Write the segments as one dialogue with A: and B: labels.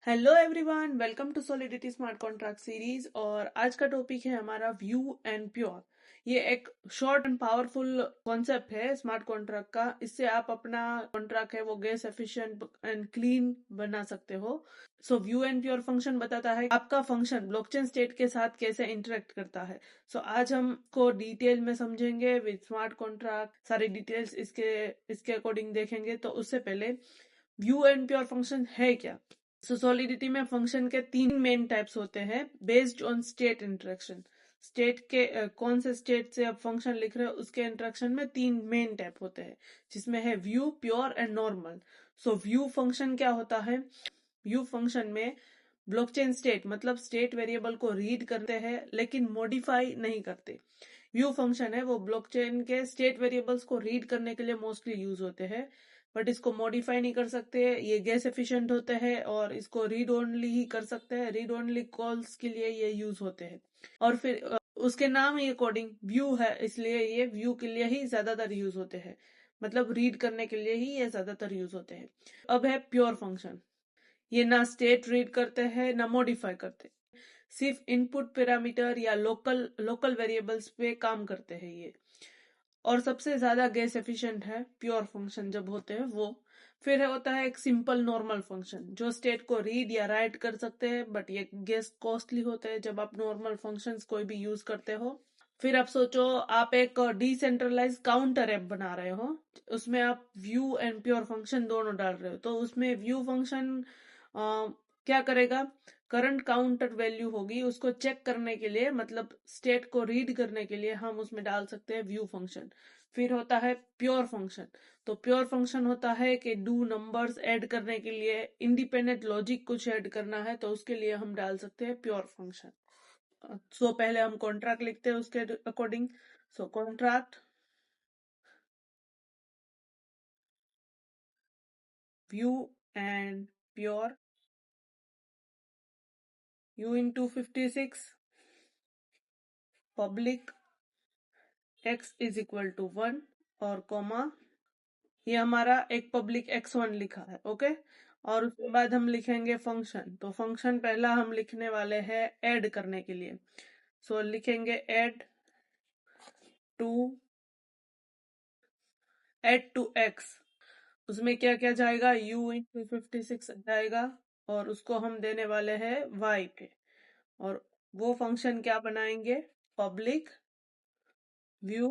A: Hello everyone, welcome to Solidity smart contract series. और आज का टॉपिक है हमारा व्यू एंड प्योर। ये एक शॉर्ट एंड पावरफुल कॉन्सेप्ट है स्मार्ट कॉन्ट्रैक्ट का। इससे आप अपना कॉन्ट्रैक्ट है वो गैस एफिशिएंट एंड क्लीन बना सकते हो। सो व्यू एंड प्योर फंक्शन बताता है आपका फंक्शन ब्लॉकचेन स्टेट के साथ कैसे इंटरेक्ट करता है। सो आज हम को डिटेल में समझेंगे विद स्मार्ट कॉन्ट्रैक्ट, सारी डिटेल्स इसके अकॉर्डिंग देखेंगे। तो उससे पहले व्यू एंड प्योर फंक्शन है क्या। सॉलिडिटी में फंक्शन के तीन मेन टाइप्स होते हैं based on state interaction. State के कौन से स्टेट से आप फंक्शन लिख रहे हो उसके इंटरेक्शन में तीन मेन टाइप होते हैं, जिसमें है view, pure and normal. So view function क्या होता है। व्यू फंक्शन में ब्लॉकचेन स्टेट मतलब स्टेट वेरिएबल को रीड करते हैं लेकिन मॉडिफाई नहीं करते। व्यू फंक्शन है वो ब्लॉकचेन के स्टेट वेरिएबल्स को रीड करने के लिए मोस्टली यूज होते हैं, बट इसको मॉडिफाई नहीं कर सकते। ये गैस एफिशिएंट होते हैं और इसको रीड ओनली ही कर सकते हैं। रीड ओनली कॉल्स के लिए ये यूज होते हैं। और फिर उसके नाम ही अकॉर्डिंग व्यू है, इसलिए ये व्यू के लिए ही ज्यादातर यूज होते हैं, मतलब रीड करने के लिए ही ये ज्यादातर यूज होते हैं। अब है प्योर फंक्शन। ये ना स्टेट रीड करते हैं ना मॉडिफाई करते, सिर्फ इनपुट पैरामीटर या लोकल वेरिएबल्स पे काम करते हैं ये। और सबसे ज्यादा गैस एफिशिएंट है प्योर फंक्शन जब होते हैं वो। फिर होता है एक सिंपल नॉर्मल फंक्शन जो स्टेट को रीड या राइट कर सकते हैं, बट ये गैस कॉस्टली होते हैं जब आप नॉर्मल फंक्शंस कोई भी यूज करते हो। फिर आप सोचो आप एक डिसेंट्रलाइज काउंटर ऐप बना रहे हो, उसमें आप व्यू एंड प्योर फंक्शन दोनों डाल रहे हो। तो उसमें व्यू फंक्शन क्या करेगा, करंट काउंटर वैल्यू होगी उसको चेक करने के लिए, मतलब स्टेट को रीड करने के लिए हम उसमें डाल सकते हैं व्यू फंक्शन। फिर होता है प्योर फंक्शन। तो प्योर फंक्शन होता है कि डू नंबर्स ऐड करने के लिए इंडिपेंडेंट लॉजिक कुछ ऐड करना है तो उसके लिए हम डाल सकते हैं प्योर फंक्शन। सो पहले हम कॉन्ट्रैक्ट लिखते हैं उसके according. So contract view and pure u into 56 public x is equal to 1 और कॉमा ये हमारा एक पब्लिक x1 लिखा है, ओके। और उसके बाद हम लिखेंगे फंक्शन। तो फंक्शन पहला हम लिखने वाले हैं ऐड करने के लिए। सो लिखेंगे टू ऐड टू x। उसमें क्या क्या जाएगा, u इंटू 56 जाएगा और उसको हम देने वाले हैं y पे। और वो फंक्शन क्या बनाएंगे, पब्लिक व्यू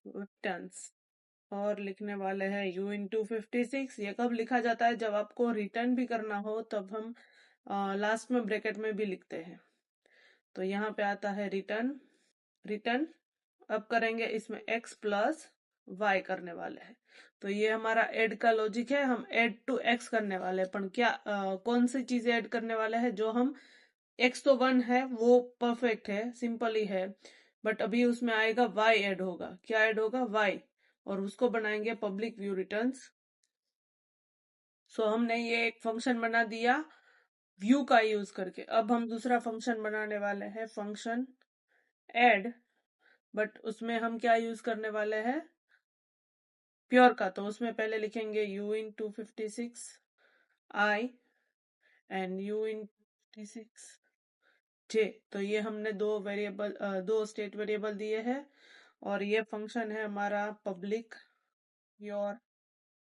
A: रिटर्न्स। और लिखने वाले हैं u इंटू 56। ये कब लिखा जाता है, जब आपको रिटर्न भी करना हो तब हम लास्ट में ब्रैकेट में भी लिखते हैं। तो यहाँ पे आता है रिटर्न। रिटर्न अब करेंगे इसमें x प्लस y करने वाले हैं। तो ये हमारा ऐड का लॉजिक है, हम ऐड टू x करने वाले हैं। पर क्या कौन सी चीजें ऐड करने वाले हैं, जो हम x तो 1 है वो परफेक्ट है, सिंपल ही है, बट अभी उसमें आएगा y ऐड होगा। क्या ऐड होगा, y। और उसको बनाएंगे पब्लिक व्यू रिटर्न्स। सो हमने ये एक फंक्शन बना दिया व्यू का यूज करके। अब हम दूसरा फंक्शन बनाने वाले हैं, फंक्शन ऐड, बट उसमें हम क्या यूज करने वाले हैं, प्योर का। तो उसमें पहले लिखेंगे u into 56 i and u in 56 j। तो ये हमने दो स्टेट वेरिएबल दिए हैं और ये फंक्शन है हमारा पब्लिक योर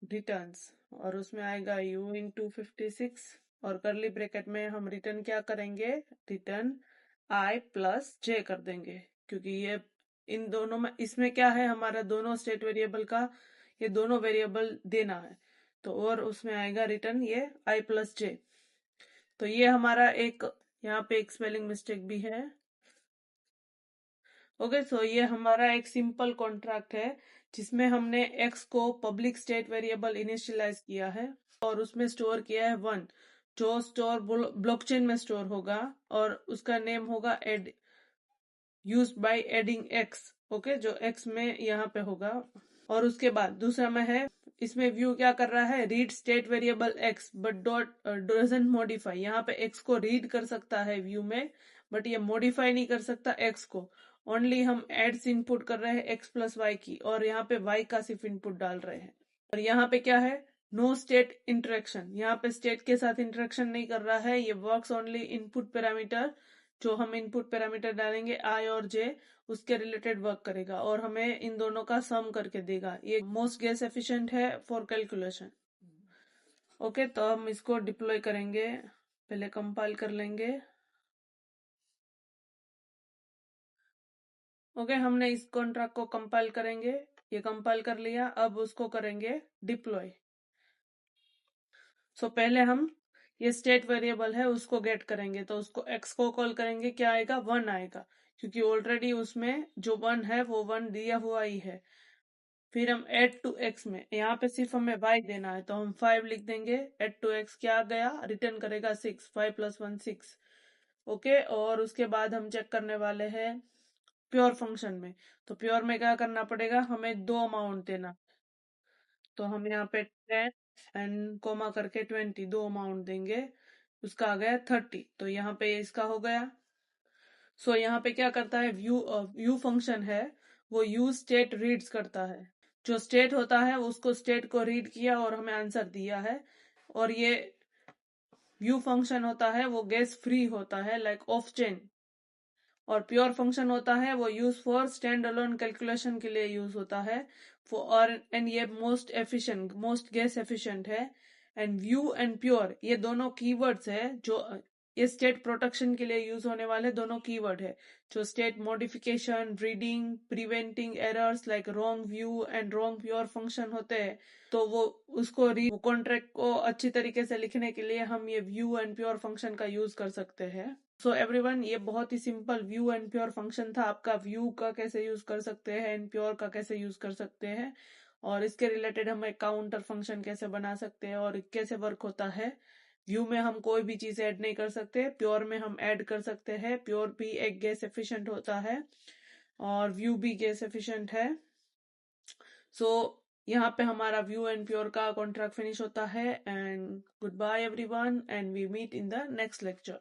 A: रिटर्न्स। और उसमें आएगा u इंटू 56 और करली ब्रैकेट में हम रिटर्न क्या करेंगे, रिटर्न i प्लस j कर देंगे, क्योंकि ये इन दोनों में इसमें क्या है, हमारा दोनों स्टेट वेरिएबल का ये दोनों वेरिएबल देना है। तो और उसमें आएगा रिटर्न ये i प्लस j। तो ये हमारा एक यहाँ पे एक स्पेलिंग मिस्टेक भी है, ओके। सो ये हमारा एक सिंपल कॉन्ट्रैक्ट है जिसमें हमने x को पब्लिक स्टेट वेरिएबल इनिशियलाइज किया है और उसमें स्टोर किया है 1, जो स्टोर ब्लॉकचेन में स्टोर होगा और उसका नेम होगा add, used by adding x, okay, जो x में यहाँ पे होगा। और उसके बाद दूसरा में है, इसमें व्यू क्या कर रहा है, read state variable x but doesn't modify. यहाँ पे x को रीड कर सकता है व्यू में, बट ये मॉडिफाई नहीं कर सकता x को। ओनली हम एड्स इनपुट कर रहे हैं x प्लस वाई की, और यहाँ पे y का सिर्फ इनपुट डाल रहे हैं। और यहाँ पे क्या है, नो स्टेट इंटरेक्शन, यहाँ पे स्टेट के साथ इंटरेक्शन नहीं कर रहा है, ये वर्क्स ओनली इनपुट पैरामीटर, जो हम इनपुट पैरामीटर डालेंगे आई और जे, उसके रिलेटेड वर्क करेगा और हमें इन दोनों का सम करके देगा। ये मोस्ट गैस एफिशिएंट है फॉर कैलकुलेशन। ओके, तो हम इसको डिप्लॉय करेंगे, पहले कंपाइल कर लेंगे। ओके, हमने इस कॉन्ट्रैक्ट को कंपाइल करेंगे, ये कंपाइल कर लिया, अब उसको करेंगे डिप्लॉय। सो पहले हम ये स्टेट वेरिएबल है उसको गेट करेंगे, तो उसको एक्स को कॉल करेंगे, क्या आएगा, 1 आएगा, क्योंकि ऑलरेडी उसमें जो 1 है वो 1 दिया हुआ ही है। फिर हम एड टू एक्स में, यहाँ पे सिर्फ हमें वाई देना है, तो हम 5 लिख देंगे। एड टू एक्स क्या गया, रिटर्न करेगा 6, 5 + 1 6। ओके, और उसके बाद हम चेक करने वाले हैं प्योर फंक्शन में। तो प्योर में क्या करना पड़ेगा, हमें दो अमाउंट देना, तो हम यहाँ पे 10 एंड कोमा करके 20 दो अमाउंट देंगे, उसका आ गया 30, तो यहाँ पे इसका हो गया। सो यहाँ पे क्या करता है, व्यू फंक्शन है वो यूज स्टेट रीड्स करता है, जो स्टेट होता है उसको स्टेट को रीड किया और हमें आंसर दिया है। और ये व्यू फंक्शन होता है वो गेस फ्री होता है, लाइक ऑफ चेन। और प्योर फंक्शन होता है वो use for stand alone calculation के लिए यूज होता है, और एंड ये most efficient, most gas efficient है। एंड व्यू एंड प्योर ये दोनों कीवर्ड्स है जो ये स्टेट प्रोटेक्शन के लिए यूज होने वाले दोनों कीवर्ड है, जो state modification, reading, preventing errors like wrong view and wrong pure function होते हैं। तो वो उसको कॉन्ट्रैक्ट को अच्छी तरीके से लिखने के लिए हम ये व्यू एंड प्योर फंक्शन का यूज कर सकते हैं। सो एवरीवन, ये बहुत ही simple view and pure function था आपका। व्यू का कैसे यूज कर सकते हैं एंड प्योर का कैसे यूज कर सकते हैं, और इसके रिलेटेड हम एक काउंटर फंक्शन कैसे बना सकते हैं और कैसे वर्क होता है। व्यू में हम कोई भी चीज ऐड नहीं कर सकते, प्योर में हम ऐड कर सकते हैं। प्योर भी एक गैस एफिशिएंट होता है और व्यू भी गैस एफिशिएंट है। सो यहाँ पे हमारा व्यू एंड प्योर का कॉन्ट्रैक्ट फिनिश होता है। And goodbye everyone, and we meet in the next lecture.